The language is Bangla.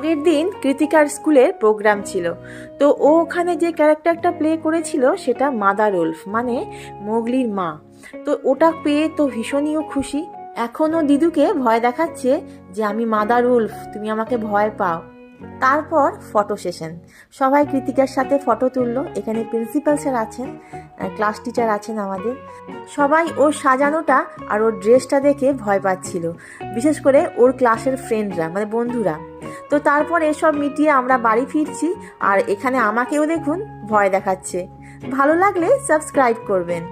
আগের দিন কৃতিকার স্কুলের প্রোগ্রাম ছিল, তো ও ওখানে যে ক্যারেক্টারটা প্লে করেছিল সেটা মাদার উলফ, মানে মোগলির মা। তো ওটা পেয়ে তো ভীষণই ও খুশি। এখনও দিদুকে ভয় দেখাচ্ছে যে আমি মাদার উলফ, তুমি আমাকে ভয় পাও। তারপর ফটো সেশন, সবাই কৃতিকার সাথে ফটো তুললো। এখানে প্রিন্সিপাল স্যার আছেন, ক্লাস টিচার আছেন আমাদের। সবাই ওর সাজানোটা আর ওর ড্রেসটা দেখে ভয় পাচ্ছিল, বিশেষ করে ওর ক্লাসের ফ্রেন্ডরা, মানে বন্ধুরা। তো তারপর এসব মিটিয়ে আমরা বাড়ি ফিরছি, আর এখানে আমাকেও দেখুন ভয় দেখাচ্ছে। ভালো লাগলে সাবস্ক্রাইব করবেন।